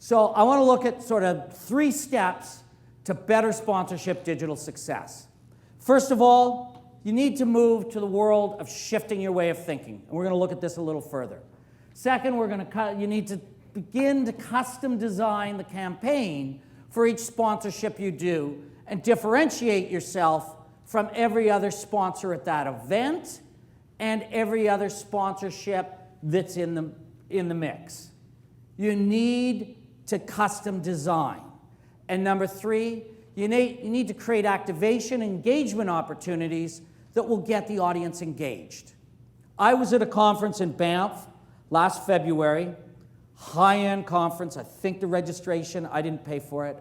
So I want to look at sort of 3 steps to better sponsorship digital success. First of all, you need to move to the world of shifting your way of thinking. And we're going to look at this a little further. Second, you need to begin to custom design the campaign for each sponsorship you do and differentiate yourself from every other sponsor at that event and every other sponsorship that's in the mix. You need to custom design. And number 3, you need to create activation and engagement opportunities that will get the audience engaged. I was at a conference in Banff last February, high-end conference. I think the registration, I didn't pay for it.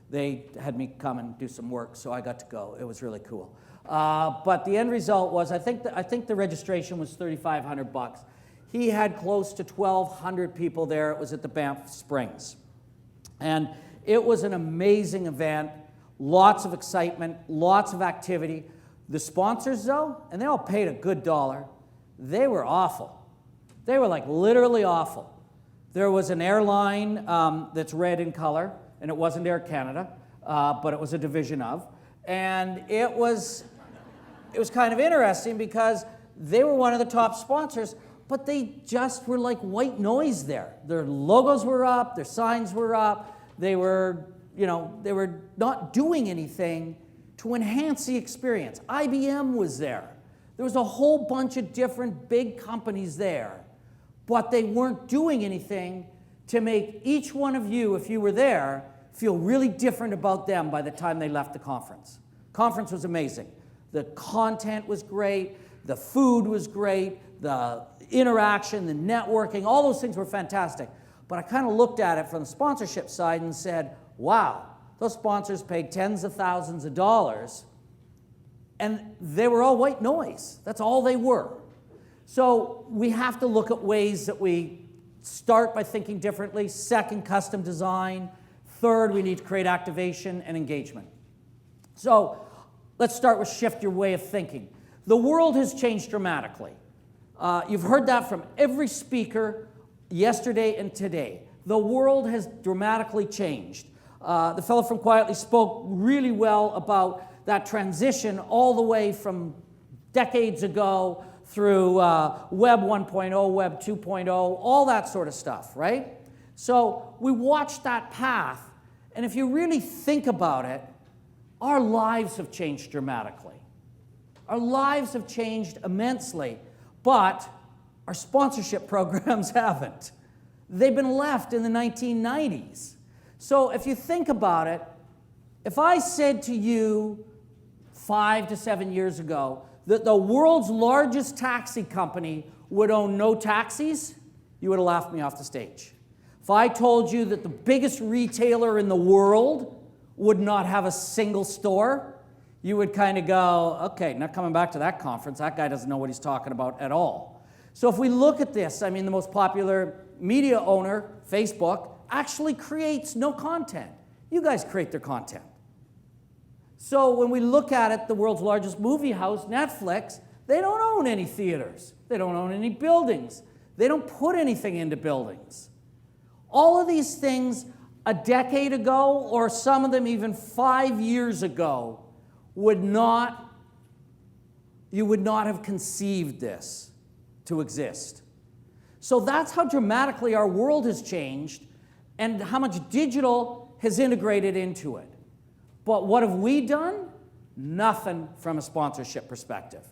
They had me come and do some work, so I got to go. It was really cool. But the end result was, I think the registration was $3,500. He had close to 1,200 people there. It was at the Banff Springs. And it was an amazing event, lots of excitement, lots of activity. The sponsors, though, and they all paid a good dollar, they were awful. They were like literally awful. There was an airline that's red in color, and it wasn't Air Canada, but it was a division of. And it was kind of interesting because they were one of the top sponsors, but they just were like white noise there. Their logos were up, their signs were up. They were not doing anything to enhance the experience. IBM was there. There was a whole bunch of different big companies there, but they weren't doing anything to make each one of you, if you were there, feel really different about them by the time they left the conference. Conference was amazing. The content was great, the food was great, the interaction, the networking, all those things were fantastic. But I kind of looked at it from the sponsorship side and said, wow, those sponsors paid tens of thousands of dollars, and they were all white noise. That's all they were. So we have to look at ways that we start by thinking differently. Second, custom design. Third, we need to create activation and engagement. So let's start with shift your way of thinking. The world has changed dramatically. You've heard that from every speaker yesterday and today. The world has dramatically changed. The fellow from Quietly spoke really well about that transition all the way from decades ago through Web 1.0, Web 2.0, all that sort of stuff, right? So we watched that path, and if you really think about it, our lives have changed dramatically. Our lives have changed immensely, but our sponsorship programs haven't. They've been left in the 1990s. So if you think about it, if I said to you 5 to 7 years ago that the world's largest taxi company would own no taxis, you would have laughed me off the stage. If I told you that the biggest retailer in the world would not have a single store, you would kind of go, okay, not coming back to that conference. That guy doesn't know what he's talking about at all. So if we look at this, I mean, the most popular media owner, Facebook, actually creates no content. You guys create their content. So when we look at it, the world's largest movie house, Netflix, they don't own any theaters. They don't own any buildings. They don't put anything into buildings. All of these things a decade ago, or some of them even 5 years ago, you would not have conceived this to exist. So that's how dramatically our world has changed and how much digital has integrated into it. But what have we done? Nothing from a sponsorship perspective,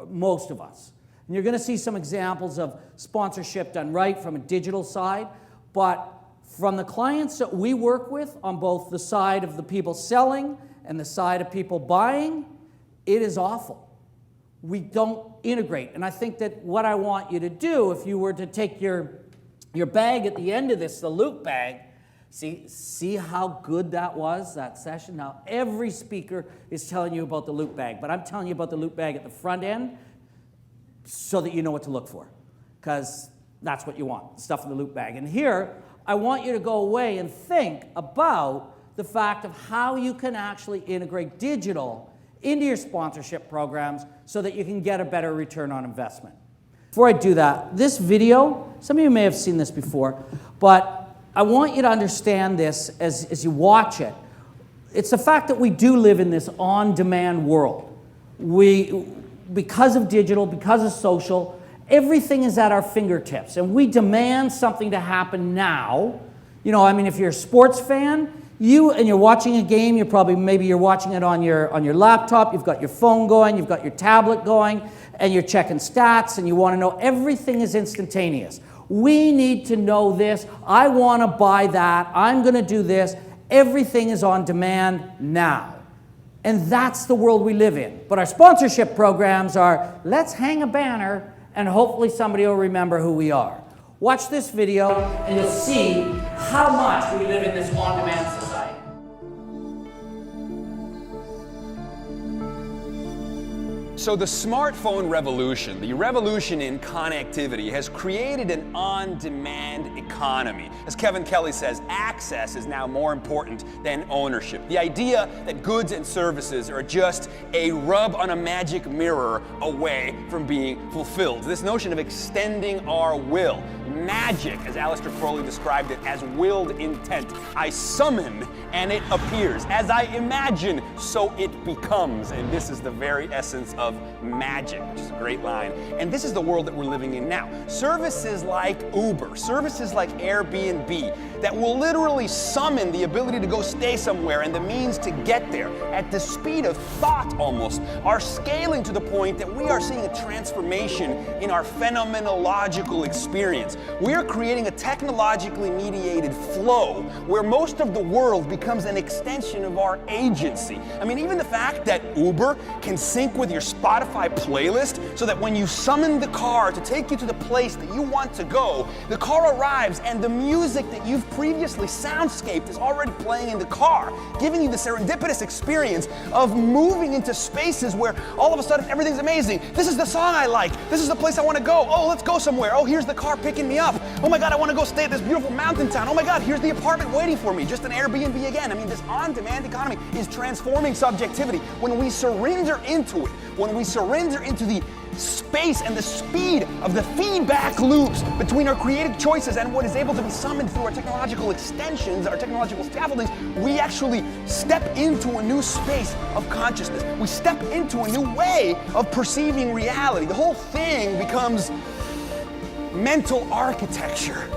most of us. And you're going to see some examples of sponsorship done right from a digital side, but from the clients that we work with on both the side of the people selling and the side of people buying, it is awful. We don't integrate. And I think that what I want you to do, if you were to take your bag at the end of this, the loot bag, see how good that was, that session? Now, every speaker is telling you about the loot bag, but I'm telling you about the loot bag at the front end so that you know what to look for, because that's what you want, stuff in the loot bag. And here, I want you to go away and think about the fact of how you can actually integrate digital into your sponsorship programs so that you can get a better return on investment. Before I do that, this video, some of you may have seen this before, but I want you to understand this as you watch it. It's the fact that we do live in this on-demand world. Because of digital, because of social, everything is at our fingertips, and we demand something to happen now. You know, I mean, if you're a sports fan, and you're watching a game, maybe you're watching it on your laptop, you've got your phone going, you've got your tablet going, and you're checking stats, and you want to know everything is instantaneous. We need to know this. I want to buy that. I'm going to do this. Everything is on demand now. And that's the world we live in. But our sponsorship programs are, let's hang a banner and hopefully somebody will remember who we are. Watch this video and you'll see how much we live in this on-demand society. So the smartphone revolution, the revolution in connectivity, has created an on-demand economy. As Kevin Kelly says, access is now more important than ownership. The idea that goods and services are just a rub on a magic mirror away from being fulfilled. This notion of extending our will. Magic, as Aleister Crowley described it, as willed intent. I summon and it appears. As I imagine, so it becomes. And this is the very essence of magic, which is a great line. And this is the world that we're living in now. Services like Uber, services like Airbnb, that will literally summon the ability to go stay somewhere and the means to get there at the speed of thought almost, are scaling to the point that we are seeing a transformation in our phenomenological experience. We're creating a technologically mediated flow where most of the world becomes an extension of our agency. I mean, even the fact that Uber can sync with your Spotify playlist so that when you summon the car to take you to the place that you want to go, the car arrives and the music that you've previously soundscaped is already playing in the car, giving you the serendipitous experience of moving into spaces where all of a sudden everything's amazing. This is the song I like. This is the place I want to go. Oh, let's go somewhere. Oh, here's the car picking me up. Oh my God, I want to go stay at this beautiful mountain town. Oh my God, here's the apartment waiting for me. Just an Airbnb again. I mean, this on-demand economy is transforming subjectivity. When we surrender into it, when we surrender into the space and the speed of the feedback loops between our creative choices and what is able to be summoned through our technological extensions, our technological scaffoldings, we actually step into a new space of consciousness. We step into a new way of perceiving reality. The whole thing becomes mental architecture.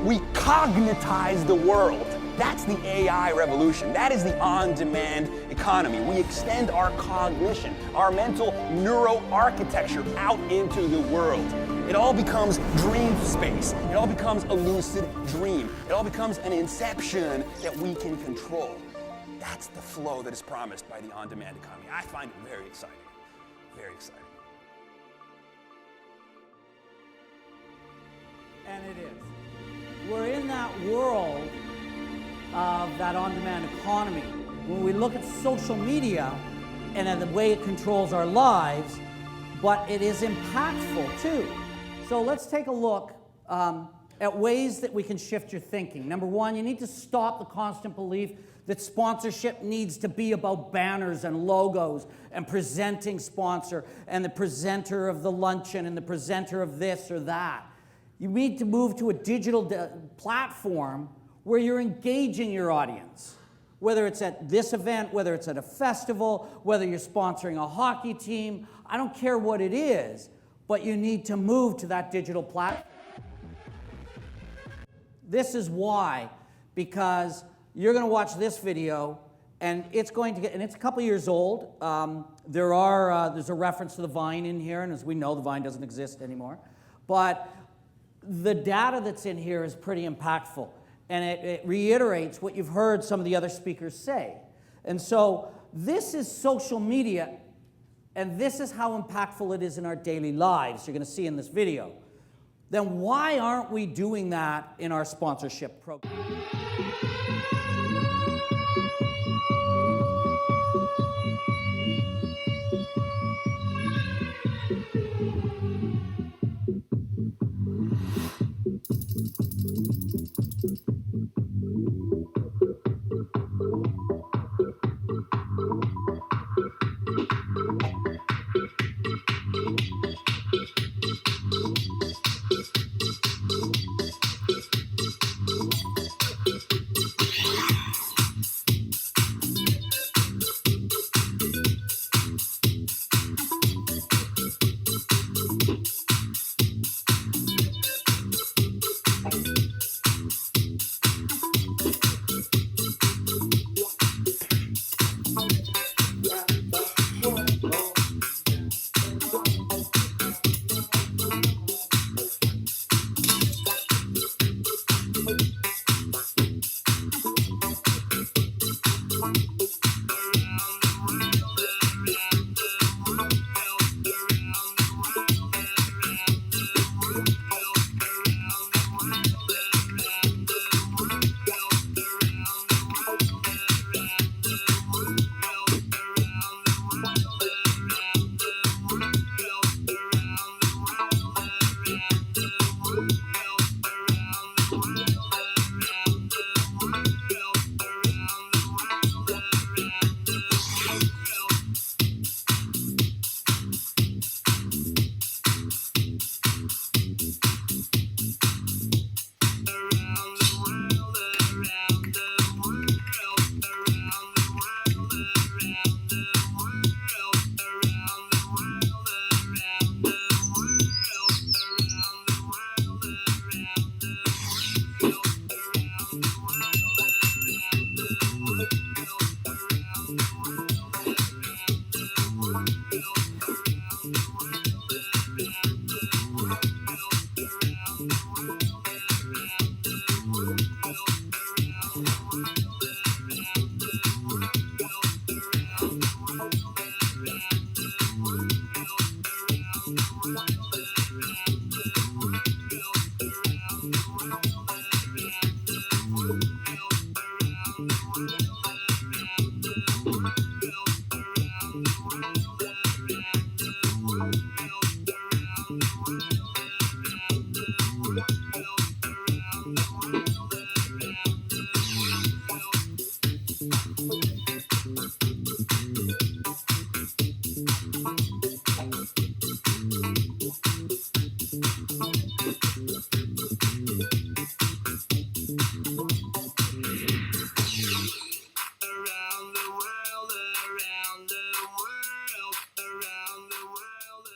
We cognitize the world. That's the AI revolution. That is the on-demand economy. We extend our cognition, our mental neuroarchitecture out into the world. It all becomes dream space. It all becomes a lucid dream. It all becomes an inception that we can control. That's the flow that is promised by the on-demand economy. I find it very exciting. Very exciting. And it is. We're in that world of that on-demand economy. When we look at social media and at the way it controls our lives, but it is impactful too. So let's take a look at ways that we can shift your thinking. Number one, you need to stop the constant belief that sponsorship needs to be about banners and logos and presenting sponsor and the presenter of the luncheon and the presenter of this or that. You need to move to a digital platform where you're engaging your audience, whether it's at this event, whether it's at a festival, whether you're sponsoring a hockey team. I don't care what it is, but you need to move to that digital platform. This is why, because you're going to watch this video, and it's going to get, and it's a couple years old. There's a reference to the Vine in here, and as we know, the Vine doesn't exist anymore. But the data that's in here is pretty impactful. And it reiterates what you've heard some of the other speakers say. And so this is social media, and this is how impactful it is in our daily lives, you're going to see in this video. Then why aren't we doing that in our sponsorship program?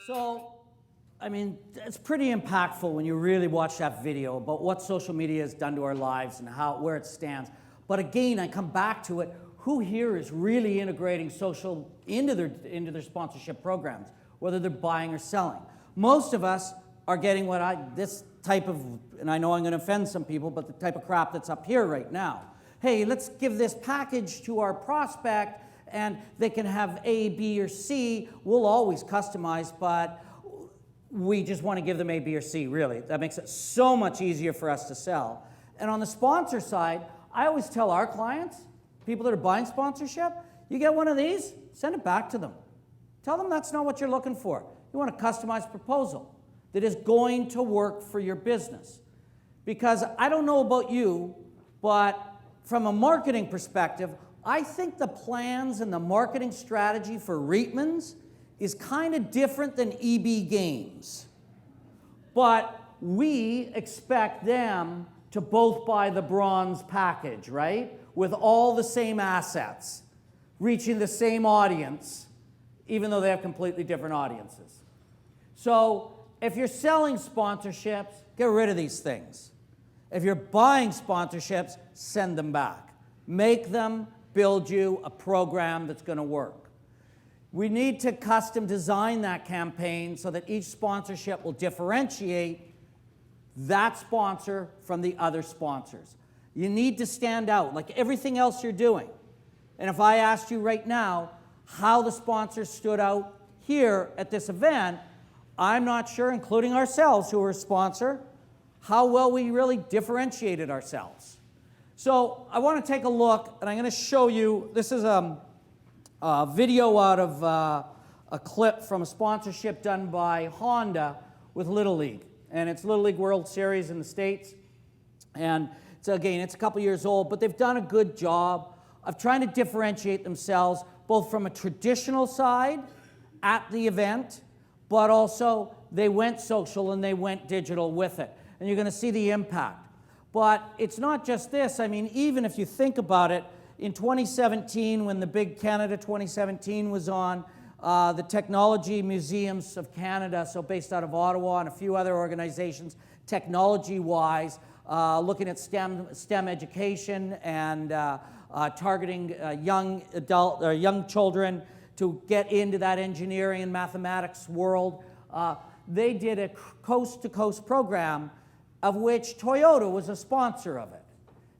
So, I mean, it's pretty impactful when you really watch that video about what social media has done to our lives and where it stands. But again, I come back to it, who here is really integrating social into their sponsorship programs, whether they're buying or selling? Most of us are getting this type of, and I know I'm going to offend some people, but the type of crap that's up here right now. Hey, let's give this package to our prospect and they can have A, B, or C. We'll always customize, but we just want to give them A, B, or C, really. That makes it so much easier for us to sell. And on the sponsor side, I always tell our clients, people that are buying sponsorship, you get one of these, send it back to them. Tell them that's not what you're looking for. You want a customized proposal that is going to work for your business. Because I don't know about you, but from a marketing perspective, I think the plans and the marketing strategy for Reitman's is kind of different than EB Games. But we expect them to both buy the bronze package, right? With all the same assets, reaching the same audience, even though they have completely different audiences. So if you're selling sponsorships, get rid of these things. If you're buying sponsorships, send them back. Make them build you a program that's going to work. We need to custom design that campaign so that each sponsorship will differentiate that sponsor from the other sponsors. You need to stand out like everything else you're doing. And if I asked you right now how the sponsors stood out here at this event, I'm not sure, including ourselves who are a sponsor, how well we really differentiated ourselves. So I want to take a look, and I'm going to show you, this is a video out of a clip from a sponsorship done by Honda with Little League. And it's Little League World Series in the States. And so again, it's a couple years old, but they've done a good job of trying to differentiate themselves both from a traditional side at the event, but also they went social and they went digital with it. And you're going to see the impact. But it's not just this. I mean, even if you think about it, in 2017, when the big Canada 2017 was on, the Technology Museums of Canada, so based out of Ottawa and a few other organizations, technology-wise, looking at STEM education and targeting young children to get into that engineering and mathematics world, they did a coast-to-coast program of which Toyota was a sponsor of it.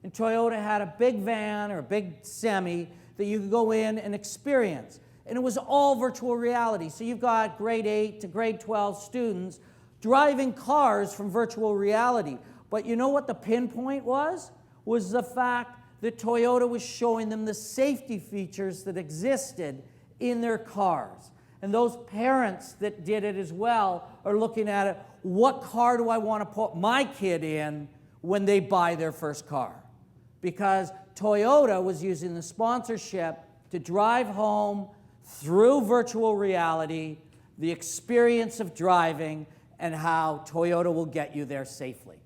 And Toyota had a big van or a big semi that you could go in and experience. And it was all virtual reality. So you've got grade 8 to grade 12 students driving cars from virtual reality. But you know what the pinpoint was? Was the fact that Toyota was showing them the safety features that existed in their cars. And those parents that did it as well are looking at it, what car do I want to put my kid in when they buy their first car? Because Toyota was using the sponsorship to drive home through virtual reality, the experience of driving, and how Toyota will get you there safely.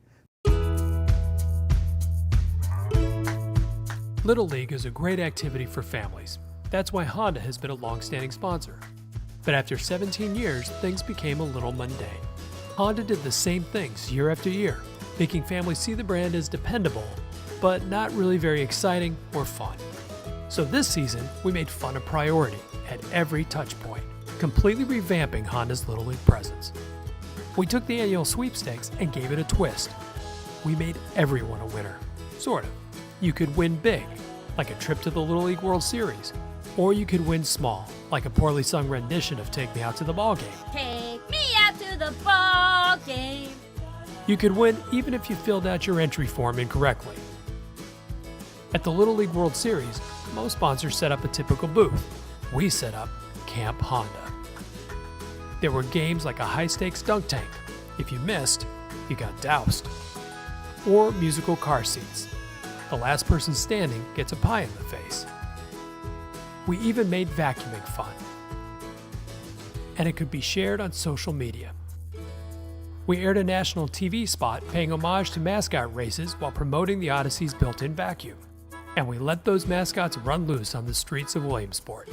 Little League is a great activity for families. That's why Honda has been a long-standing sponsor. But after 17 years, things became a little mundane. Honda did the same things year after year, making families see the brand as dependable, but not really very exciting or fun. So this season, we made fun a priority at every touch point, completely revamping Honda's Little League presence. We took the annual sweepstakes and gave it a twist. We made everyone a winner, sort of. You could win big, like a trip to the Little League World Series, Or you could win small, like a poorly sung rendition of Take Me Out to the Ball Game. Take me out to the ball game. You could win even if you filled out your entry form incorrectly. At the Little League World Series, most sponsors set up a typical booth. We set up Camp Honda. There were games like a high-stakes dunk tank. If you missed, you got doused. Or musical car seats. The last person standing gets a pie in the face. We even made vacuuming fun. And it could be shared on social media. We aired a national TV spot paying homage to mascot races while promoting the Odyssey's built-in vacuum. And we let those mascots run loose on the streets of Williamsport.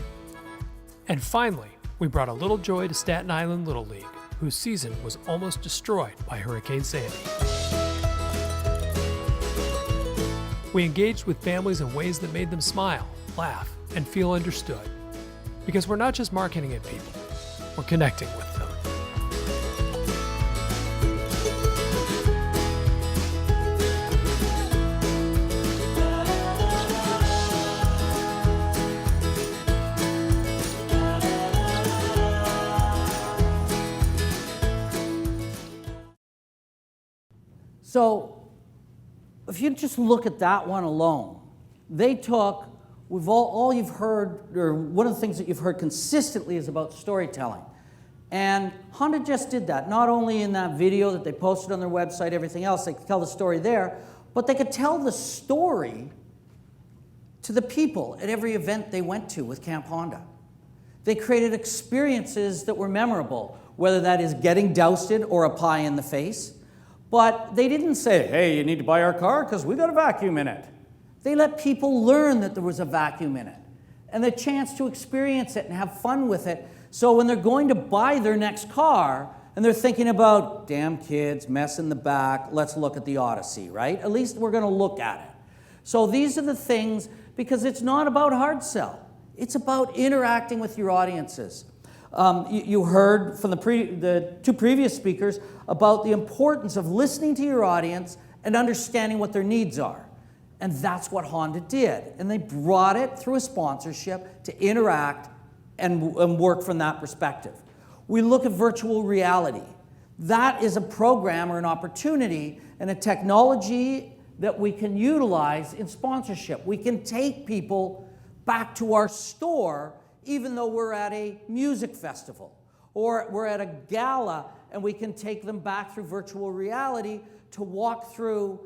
And finally, we brought a little joy to Staten Island Little League, whose season was almost destroyed by Hurricane Sandy. We engaged with families in ways that made them smile, laugh, and feel understood. Because we're not just marketing at people, we're connecting with them. So if you just look at that one alone, they took, all you've heard, or one of the things that you've heard consistently is about storytelling. And Honda just did that, not only in that video that they posted on their website, everything else, they could tell the story there, but they could tell the story to the people at every event they went to with Camp Honda. They created experiences that were memorable, whether that is getting doused or a pie in the face. But they didn't say, hey, you need to buy our car because we got a vacuum in it. They let people learn that there was a vacuum in it and the chance to experience it and have fun with it. So when they're going to buy their next car and they're thinking about, damn kids, mess in the back, let's look at the Odyssey, right? At least we're going to look at it. So these are the things, because it's not about hard sell. It's about interacting with your audiences. You heard from the two previous speakers about the importance of listening to your audience and understanding what their needs are. And that's what Honda did. And they brought it through a sponsorship to interact and work from that perspective. We look at virtual reality. That is a program or an opportunity and a technology that we can utilize in sponsorship. We can take people back to our store even though we're at a music festival or we're at a gala, and we can take them back through virtual reality to walk through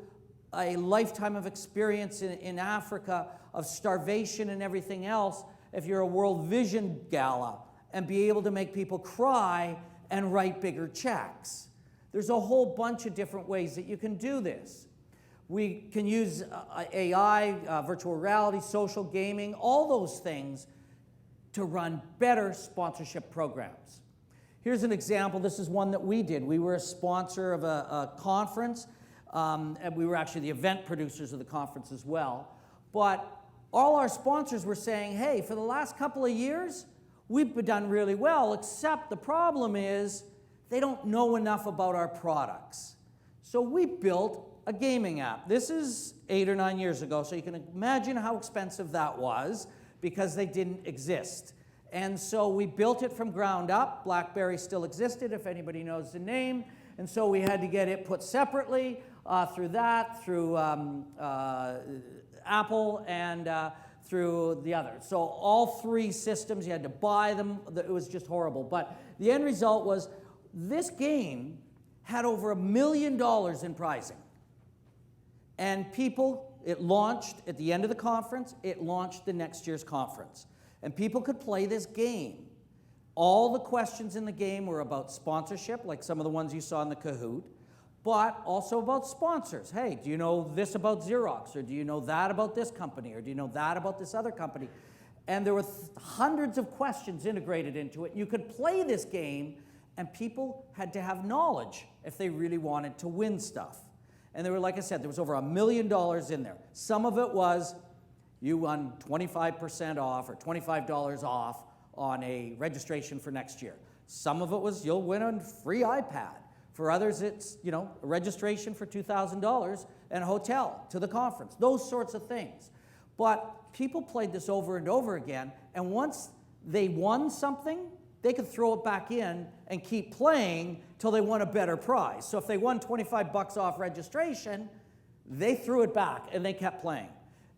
a lifetime of experience in Africa of starvation and everything else if you're a World Vision gala, and be able to make people cry and write bigger checks. There's a whole bunch of different ways that you can do this. We can use AI, virtual reality, social gaming, all those things to run better sponsorship programs. Here's an example. This is one that we did. We were a sponsor of a conference, and we were actually the event producers of the conference as well. But all our sponsors were saying, hey, for the last couple of years, we've done really well, except the problem is they don't know enough about our products. So we built a gaming app. This is 8 or 9 years ago, so you can imagine how expensive that was, because they didn't exist. And so we built it from ground up. BlackBerry still existed, if anybody knows the name. And so we had to get it put separately through Apple and through the others. So all three systems, you had to buy them. It was just horrible. But the end result was this game had over $1 million in prizing. And it launched at the end of the conference. It launched the next year's conference. And people could play this game. All the questions in the game were about sponsorship, like some of the ones you saw in the Kahoot, but also about sponsors. Hey, do you know this about Xerox? Or do you know that about this company? Or do you know that about this other company? And there were hundreds of questions integrated into it. You could play this game, and people had to have knowledge if they really wanted to win stuff. And there were, like I said, there was over $1 million in there. Some of it was you won 25% off or $25 off on a registration for next year. Some of it was you'll win a free iPad. For others, it's a registration for $2,000 and a hotel to the conference. Those sorts of things. But people played this over and over again, and once they won something, they could throw it back in and keep playing till they won a better prize. So if they won 25 bucks off registration, they threw it back and they kept playing.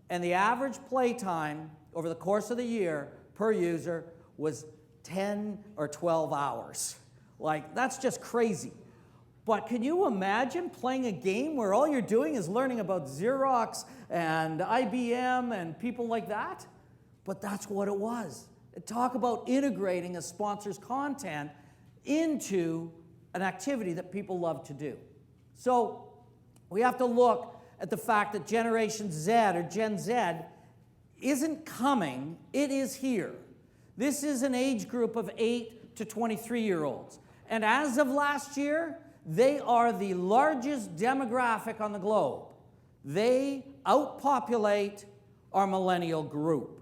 And the average play time over the course of the year per user was 10 or 12 hours. Like, that's just crazy. But can you imagine playing a game where all you're doing is learning about Xerox and IBM and people like that? But that's what it was. Talk about integrating a sponsor's content into an activity that people love to do. So we have to look at the fact that Generation Z or Gen Z isn't coming, it is here. This is an age group of 8 to 23-year-olds. And as of last year, they are the largest demographic on the globe. They outpopulate our millennial group.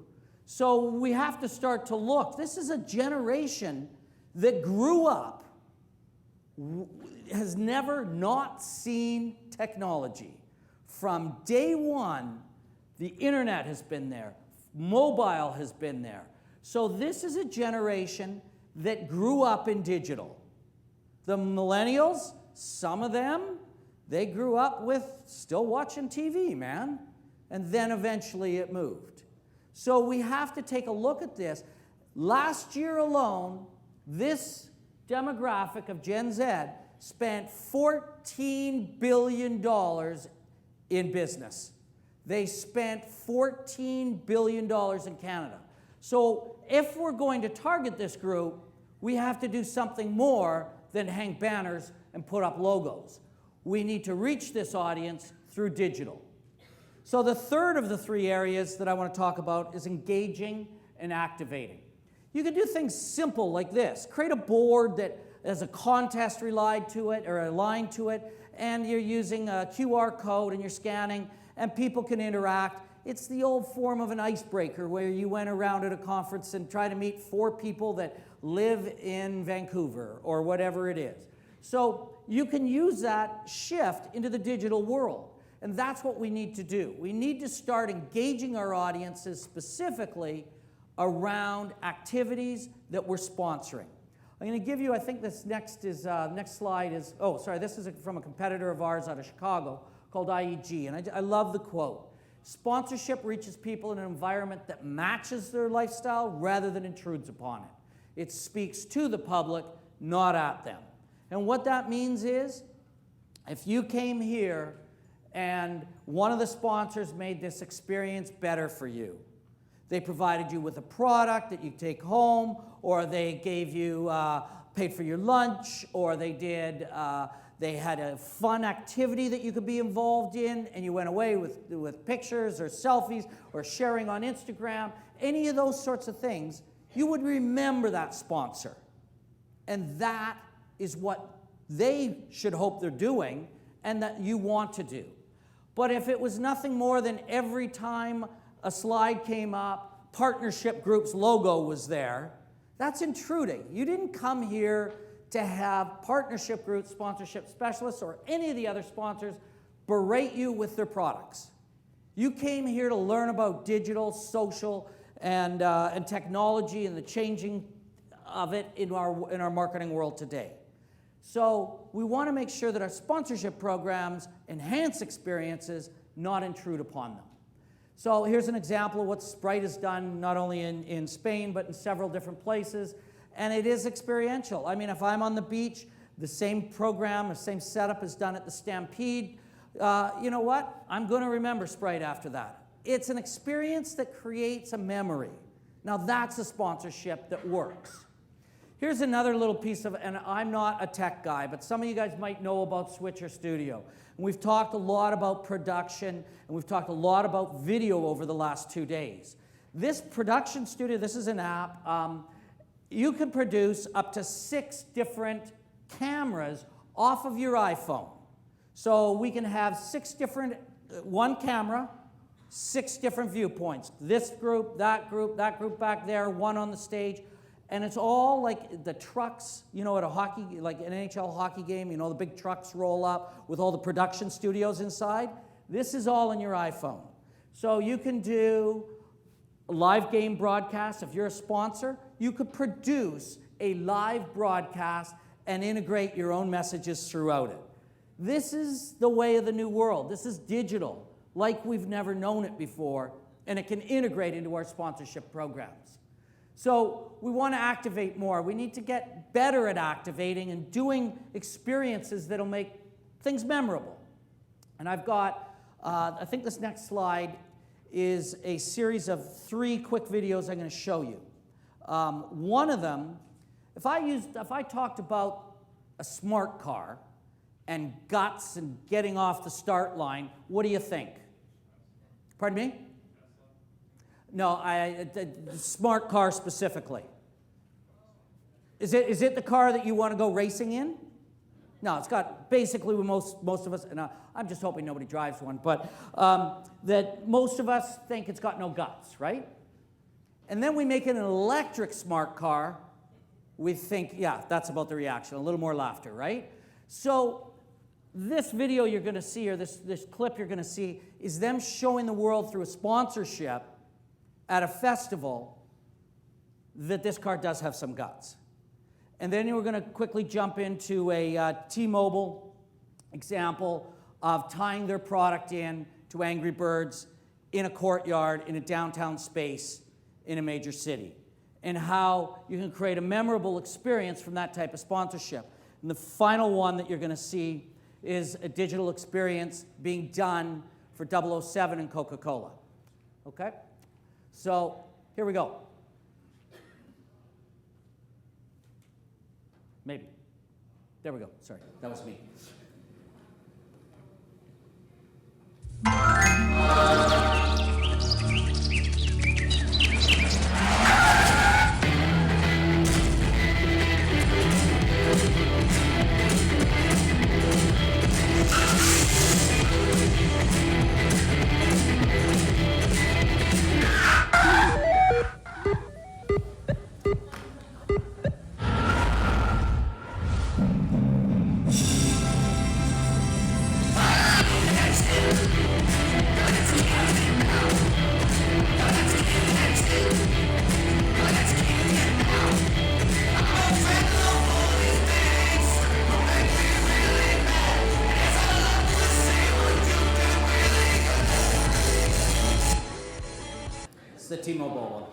So we have to start to look. This is a generation that grew up, has never not seen technology. From day one, the internet has been there. Mobile has been there. So this is a generation that grew up in digital. The millennials, some of them, they grew up with still watching TV, man. And then eventually it moved. So we have to take a look at this. Last year alone, this demographic of Gen Z spent $14 billion in business. They spent $14 billion in Canada. So if we're going to target this group, we have to do something more than hang banners and put up logos. We need to reach this audience through digital. So the third of the three areas that I want to talk about is engaging and activating. You can do things simple like this. Create a board that has a contest aligned to it, and you're using a QR code and you're scanning, and people can interact. It's the old form of an icebreaker where you went around at a conference and try to meet 4 people that live in Vancouver or whatever it is. So you can use that shift into the digital world. And that's what we need to do. We need to start engaging our audiences specifically around activities that we're sponsoring. I'm going to give you, I think this next slide is, this is from a competitor of ours out of Chicago called IEG. And I love the quote. Sponsorship reaches people in an environment that matches their lifestyle rather than intrudes upon it. It speaks to the public, not at them. And what that means is, if you came here and one of the sponsors made this experience better for you, they provided you with a product that you take home, or they gave you, paid for your lunch, or they had a fun activity that you could be involved in, and you went away with pictures or selfies or sharing on Instagram, any of those sorts of things, you would remember that sponsor. And that is what they should hope they're doing and that you want to do. But if it was nothing more than every time a slide came up, Partnership Group's logo was there, that's intruding. You didn't come here to have Partnership Group sponsorship specialists or any of the other sponsors berate you with their products. You came here to learn about digital, social, and technology and the changing of it in our marketing world today. So we want to make sure that our sponsorship programs enhance experiences, not intrude upon them. So here's an example of what Sprite has done, not only in Spain, but in several different places. And it is experiential. I mean, if I'm on the beach, the same program, the same setup is done at the Stampede. You know what? I'm going to remember Sprite after that. It's an experience that creates a memory. Now that's a sponsorship that works. Here's another little piece of, and I'm not a tech guy, but some of you guys might know about Switcher Studio. And we've talked a lot about production, and we've talked a lot about video over the last 2 days. This production studio, this is an app. You can produce up to 6 different cameras off of your iPhone. So we can have 6 different, one camera, 6 different viewpoints. This group, that group back there, one on the stage. And it's all like the trucks, you know, at a hockey, like an NHL hockey game, you know, the big trucks roll up with all the production studios inside. This is all in your iPhone. So you can do a live game broadcast. If you're a sponsor, you could produce a live broadcast and integrate your own messages throughout it. This is the way of the new world. This is digital, like we've never known it before, and it can integrate into our sponsorship programs. So we want to activate more. We need to get better at activating and doing experiences that'll make things memorable. And I've got, I think this next slide is a series of 3 quick videos I'm going to show you. One of them, if I talked about a smart car and guts and getting off the start line, what do you think? Pardon me? No, the smart car specifically. Is it the car that you want to go racing in? No, it's got basically what most of us, and I'm just hoping nobody drives one, but that most of us think it's got no guts, right? And then we make it an electric smart car. We think, yeah, that's about the reaction. A little more laughter, right? So this video you're going to see, or this clip you're going to see, is them showing the world through a sponsorship at a festival that this car does have some guts. And then we're going to quickly jump into a T-Mobile example of tying their product in to Angry Birds in a courtyard in a downtown space in a major city, and how you can create a memorable experience from that type of sponsorship. And the final one that you're going to see is a digital experience being done for 007 and Coca-Cola. Okay? So here we go. Maybe. There we go. Sorry, that was me. It's the T-Mobile one.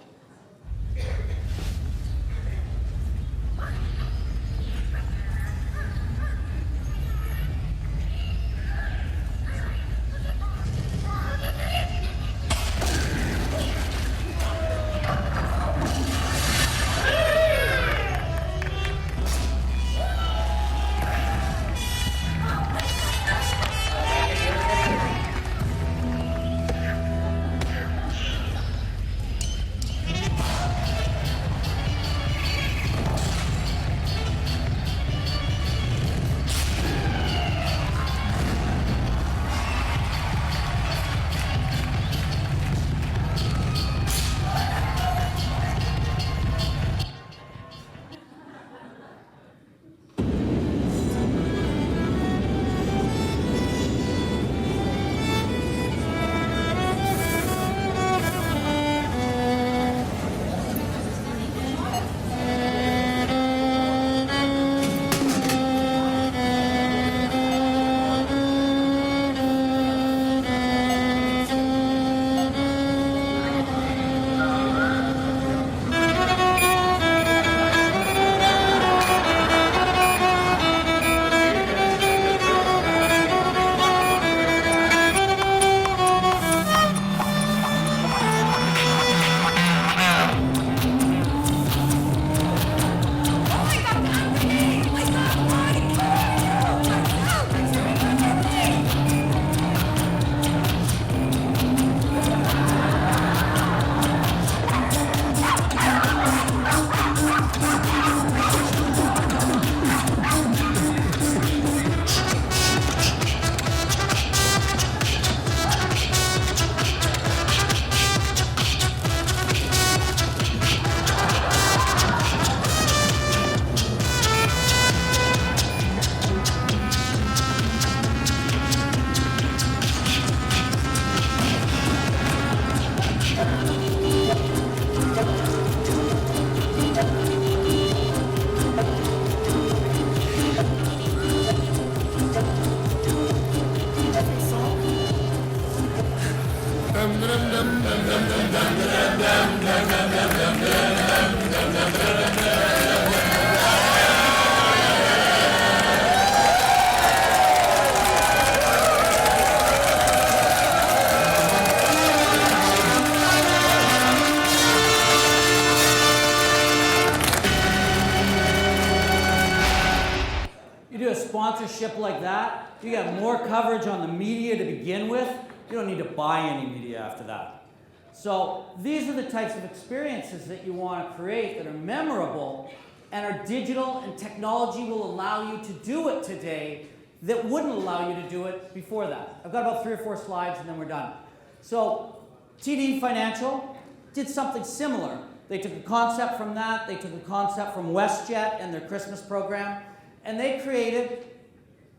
sponsorship like that, you got more coverage on the media to begin with. You don't need to buy any media after that. So these are the types of experiences that you want to create that are memorable and are digital, and technology will allow you to do it today that wouldn't allow you to do it before that. I've got about 3 or 4 slides and then we're done. So TD Financial did something similar. They took a concept from that, they took a concept from WestJet and their Christmas program, and they created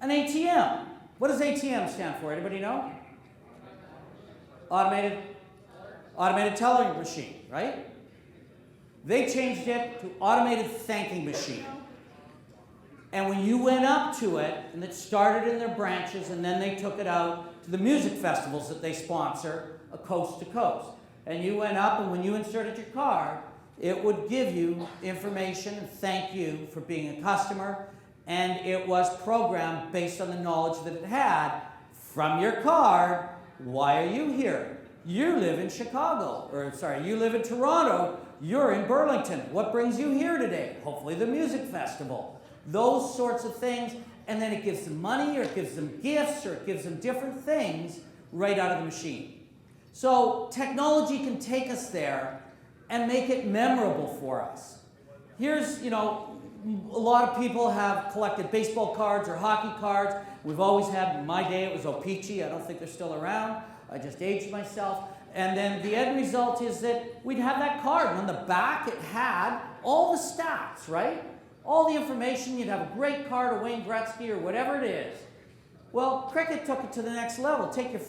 an ATM. What does ATM stand for? Anybody know? Automated teller machine, right? They changed it to automated thanking machine. And when you went up to it, and it started in their branches, and then they took it out to the music festivals that they sponsor, coast to coast. And you went up, and when you inserted your card, it would give you information and thank you for being a customer, and it was programmed based on the knowledge that it had from your card. Why are you here? You live in Chicago, you live in Toronto, you're in Burlington. What brings you here today? Hopefully the music festival. Those sorts of things, and then it gives them money, or it gives them gifts, or it gives them different things right out of the machine. So technology can take us there and make it memorable for us. Here's, a lot of people have collected baseball cards or hockey cards. We've always had, in my day, it was O-Pee-Chee. I don't think they're still around. I just aged myself. And then the end result is that we'd have that card. And on the back, it had all the stats, right? All the information. You'd have a great card of Wayne Gretzky or whatever it is. Well, cricket took it to the next level. Take your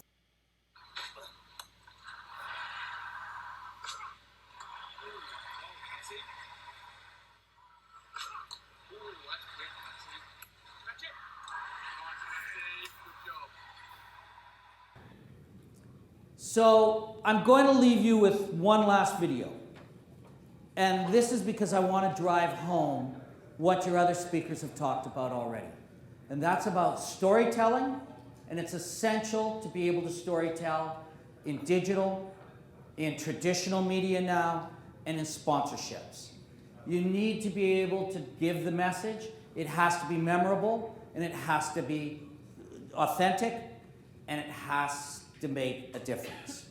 So I'm going to leave you with one last video. And this is because I want to drive home what your other speakers have talked about already. And that's about storytelling, and it's essential to be able to storytell in digital, in traditional media now, and in sponsorships. You need to be able to give the message. It has to be memorable, and it has to be authentic, and it has to make a difference.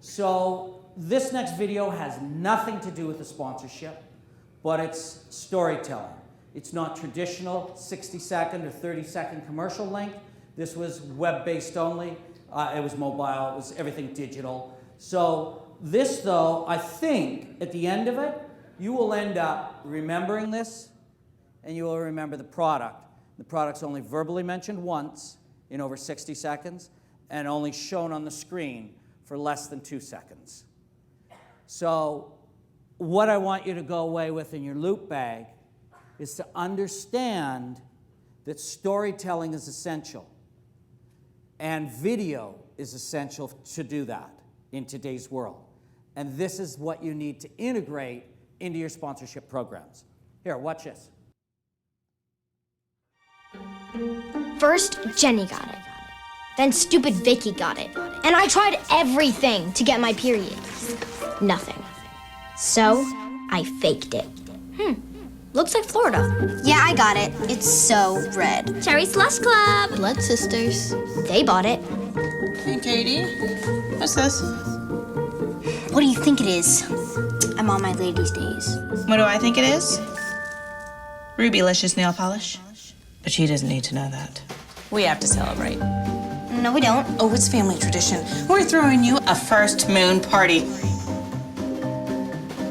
So this next video has nothing to do with the sponsorship, but it's storytelling. It's not traditional 60-second or 30-second commercial length. This was web-based only. It was mobile. It was everything digital. So this, though, I think at the end of it, you will end up remembering this, and you will remember the product. The product's only verbally mentioned once in over 60 seconds, and only shown on the screen for less than 2 seconds. So what I want you to go away with in your loop bag is to understand that storytelling is essential, and video is essential to do that in today's world. And this is what you need to integrate into your sponsorship programs. Here, watch this. First, Jenny got it. Then stupid Vicky got it. And I tried everything to get my period. Nothing. So, I faked it. Looks like Florida. Yeah, I got it. It's so red. Cherry Slush Club. Blood sisters. They bought it. Hey, Katie. What's this? What do you think it is? I'm on my ladies' days. What do I think it is? Rubylicious nail polish. But she doesn't need to know that. We have to celebrate. No, we don't. Oh, it's family tradition. We're throwing you a first moon party.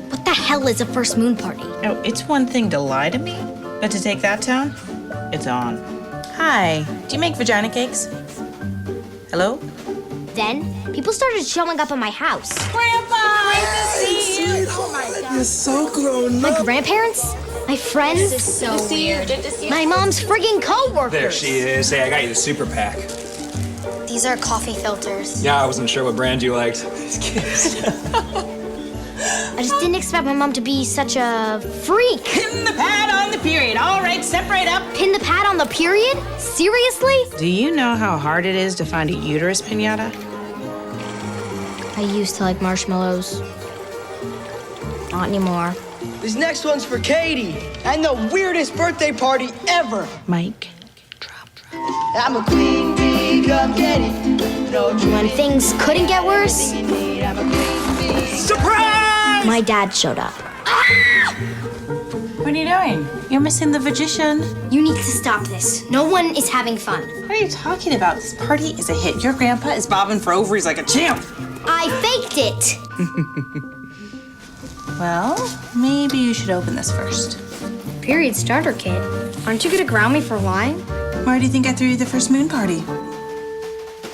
What the hell is a first moon party? Oh, it's one thing to lie to me, but to take that tone, it's on. Hi, do you make vagina cakes? Hello? Then, people started showing up at my house. Grandpa! Great to see you! Oh my God. You're so grown up. My grandparents, my friends, This is so weird. my mom's friggin' coworkers. There she is. Hey, I got you the super pack. These are coffee filters. Yeah, I wasn't sure what brand you liked. These kids. I just didn't expect my mom to be such a freak. Pin the pad on the period. All right, separate up. Pin the pad on the period? Seriously? Do you know how hard it is to find a uterus pinata? I used to like marshmallows. Not anymore. This next one's for Katie and the weirdest birthday party ever. Mike, I'm a queen bee, come get it. No When things couldn't get worse, I'm a queen bee. surprise! My dad showed up. What are you doing? You're missing the magician. You need to stop this. No one is having fun. What are you talking about? This party is a hit. Your grandpa is bobbing for ovaries like a champ. I faked it. Well, maybe you should open this first. Period starter kit. Aren't you gonna ground me for lying? Why do you think I threw you the first moon party?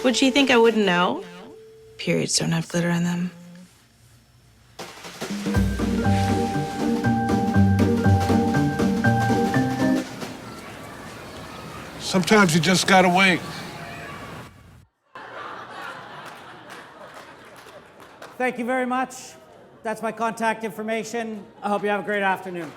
Would you think I wouldn't know? Periods don't have glitter on them. Sometimes you just gotta wait. Thank you very much. That's my contact information. I hope you have a great afternoon.